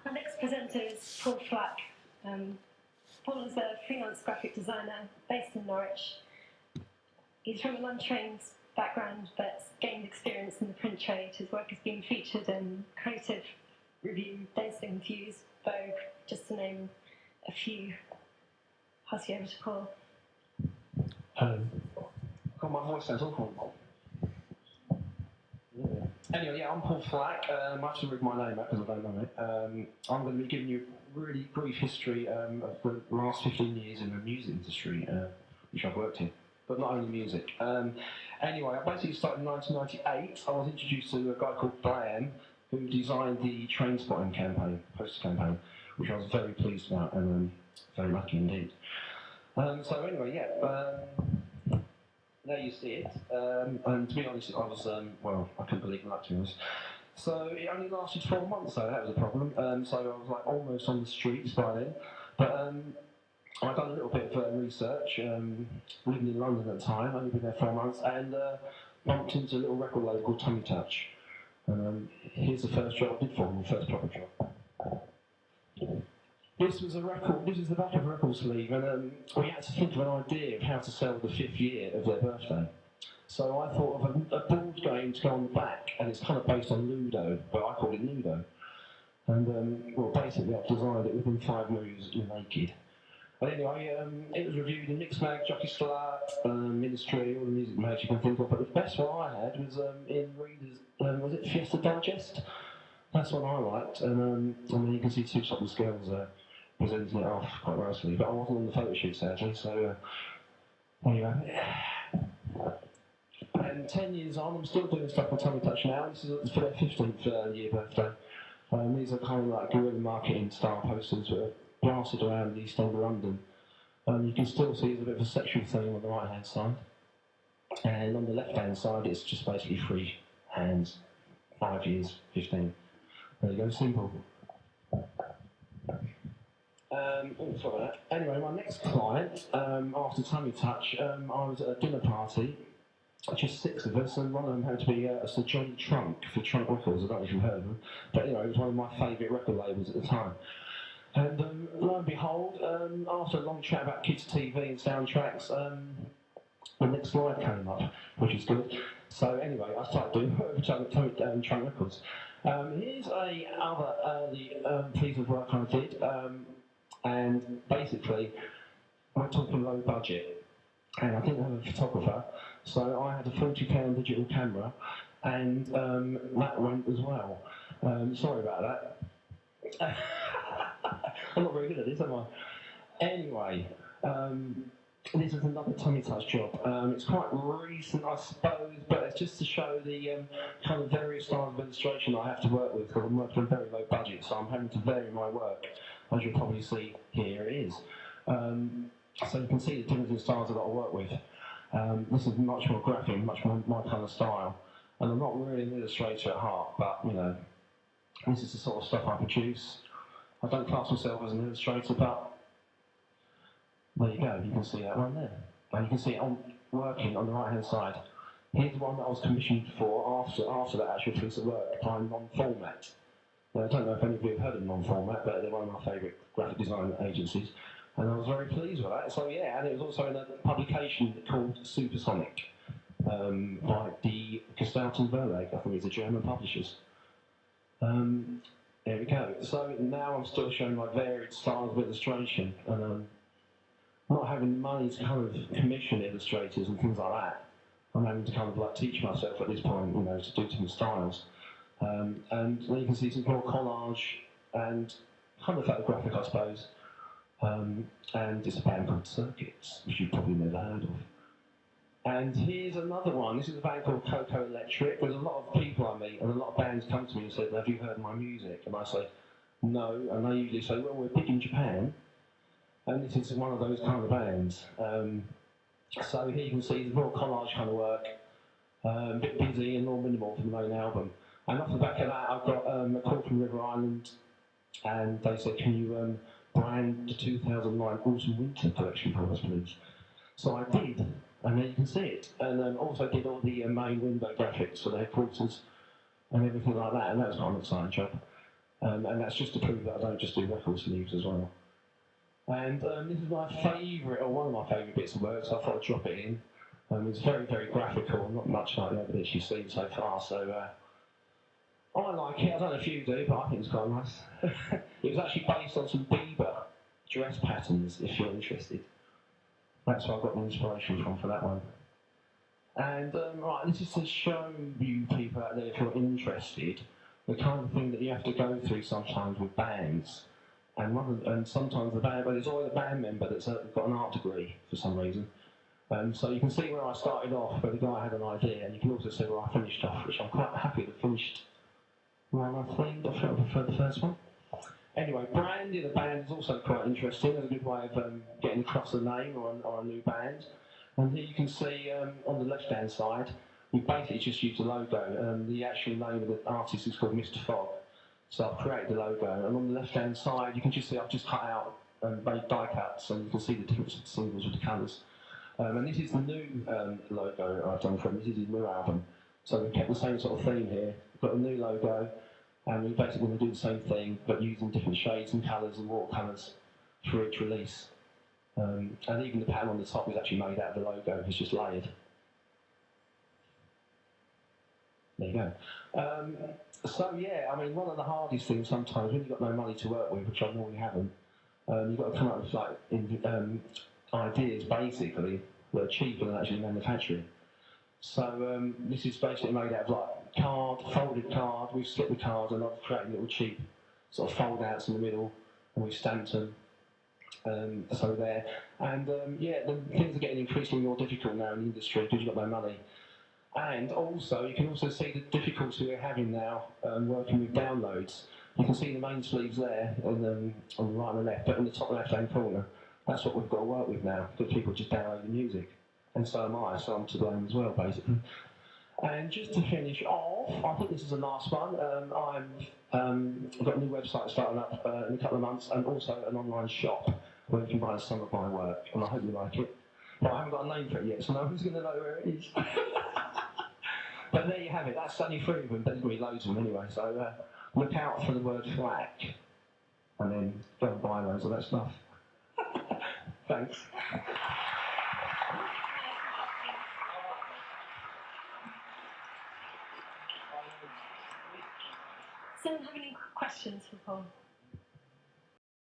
Our next presenter is Paul Flack. Paul is a freelance graphic designer based in Norwich. He's from an untrained background but gained experience in the print trade. His work has been featured in Creative Review, Dancing Views, Vogue, just to name a few. Pass you over to Paul. God, my voice sounds awful. Yeah. Anyway, yeah, I'm Paul Flack. I have to read my name out because I don't know it. I'm going to be giving you a really brief history of the last 15 years in the music industry, which I've worked in, but not only music. Anyway, I basically started in 1998. I was introduced to a guy called Brian, who designed the train spotting campaign, poster campaign, which I was very pleased about and very lucky indeed. So anyway, yeah. There you see it, and to be honest, I was, I couldn't believe that, to be honest. So it only lasted 4 months, so that was a problem. So I was like almost on the streets by then. But I'd done a little bit of research, living in London at the time, only been there 4 months, and bumped into a little record label called Tummy Touch. Here's the first job I did for them, the first proper job. This was a record, this is the back of a record sleeve, and we had to think of an idea of how to sell the 5th year of their birthday. So I thought of a board game to go on the back, and it's kind of based on Ludo, but I called it Nudo. And, basically I've designed it within 5 moves, you're naked. But anyway, it was reviewed in Mix Mag, Jockey Slut, Ministry, all the music mags you can think of, but the best one I had was in Reader's, was it Fiesta Digest? That's what I liked, and you can see 2 something girls presenting it off quite nicely, but I wasn't on the photo shoot sadly, so there you have it. And 10 years on, I'm still doing stuff on Tummy Touch now. This is for their 15th year birthday. These are kind of like guerrilla marketing style posters that are blasted around the East End of London. You can still see there's a bit of a sexual theme on the right hand side, and on the left hand side it's just basically 3 hands, 5 years, 15. There you go, simple. Anyway, my next client, after Tummy Touch, I was at a dinner party, just 6 of us, and one of them had to be Sir Johnny Trunk for Trunk Records. I don't know if you've heard of them, but anyway, it was one of my favourite record labels at the time. And lo and behold, after a long chat about kids' TV and soundtracks, the next slide came up, which is good. So anyway, I started doing Trunk Records. Here's another early piece of work I did, and basically, we're talking low budget, and I didn't have a photographer, so I had a £40 digital camera, and that went as well. Sorry about that. I'm not very good at this, am I? Anyway, this is another Tummy Touch job. It's quite recent, I suppose, but it's just to show the kind of various styles of illustration I have to work with, because I'm working on very low budget, so I'm having to vary my work. As you'll probably see, here it is. So you can see the different styles I've got to work with. This is much more graphic, much more my kind of style. And I'm not really an illustrator at heart, but, you know, this is the sort of stuff I produce. I don't class myself as an illustrator, but there you go, you can see that one there. And you can see it on working on the right-hand side. Here's one that I was commissioned for after that actual piece of work by Non-Format. Now, I don't know if any of you have heard of Non-Format, but they're one of my favourite graphic design agencies. And I was very pleased with that. So yeah, and it was also in a publication called Supersonic by the Gestalten Verlag, I think it's the German publishers. There we go. So now I'm still showing my varied styles of illustration, and not having the money to kind of commission illustrators and things like that. I'm having to kind of like teach myself at this point, you know, to do different styles. And then you can see some more collage and kind of photographic, I suppose. And it's a band called Circuits, which you've probably never heard of. And here's another one. This is a band called Coco Electric. There's a lot of people I meet, and a lot of bands come to me and say, have you heard my music? And I say, no. And they usually say, well, we're big in Japan. And this is one of those kind of bands. So here you can see the more collage kind of work. A bit busy and more minimal for the main album. And off the back of that, I've got a call from River Island, and they said, can you brand the 2009 Autumn-Winter collection for us, please? So I did, and there you can see it. And also did all the main window graphics for the headquarters and everything like that, and that was quite an exciting job. And that's just to prove that I don't just do record sleeves as well. And this is my favourite, or one of my favourite bits of work, so I thought I'd drop it in. It's very, very graphical, not much like the other bits you've seen so far, so I like it. I don't know if you do, but I think it's quite nice. It was actually based on some Bieber dress patterns, if you're interested. That's where I got the inspiration from for that one. And right, this is to show you people out there, if you're interested, the kind of thing that you have to go through sometimes with bands. And sometimes the band, but there's always a band member that's got an art degree for some reason. So you can see where I started off, where the guy had an idea, and you can also see where I finished off, which I'm quite happy to finished one, I think. I prefer the first one. Anyway, branding a band is also quite interesting. It's a good way of getting across a name or a new band. And here you can see on the left-hand side, we basically just used a logo. The actual name of the artist is called Mr. Fogg. So I've created the logo, and on the left-hand side, you can just see I've just cut out made die cuts, and you can see the different symbols with the colours. And this is the new logo I've done for him. This is his new album. So we've kept the same sort of theme here. We've got a new logo, and we're basically going to do the same thing, but using different shades and colours and watercolours for each release. And even the pattern on the top is actually made out of the logo. It's just layered. There you go. So yeah, I mean, one of the hardest things sometimes when you've got no money to work with, which I normally haven't, you've got to come up with like ideas basically that are cheaper than actually manufacturing. So this is basically made out of like card, folded card. We've split the card and I've created little cheap sort of fold outs in the middle, and we've stamped them. So there, and yeah, the things are getting increasingly more difficult now in the industry because you've got no money. And also, you can also see the difficulty we're having now working with downloads. You can see the main sleeves there on the right and the left, but in the top left-hand corner, that's what we've got to work with now, because people just download the music. And so am I, so I'm to blame as well, basically. And just to finish off, I think this is the last one. I've got a new website starting up in a couple of months, and also an online shop where you can buy some of my work, and I hope you like it. But I haven't got a name for it yet, so no one's going to know where it is. But there you have it. That's only 3 of them. There's going to be loads of them anyway. So look out for the word Flack, and then go and buy loads of that stuff. Thanks. Does anyone have any questions for Paul?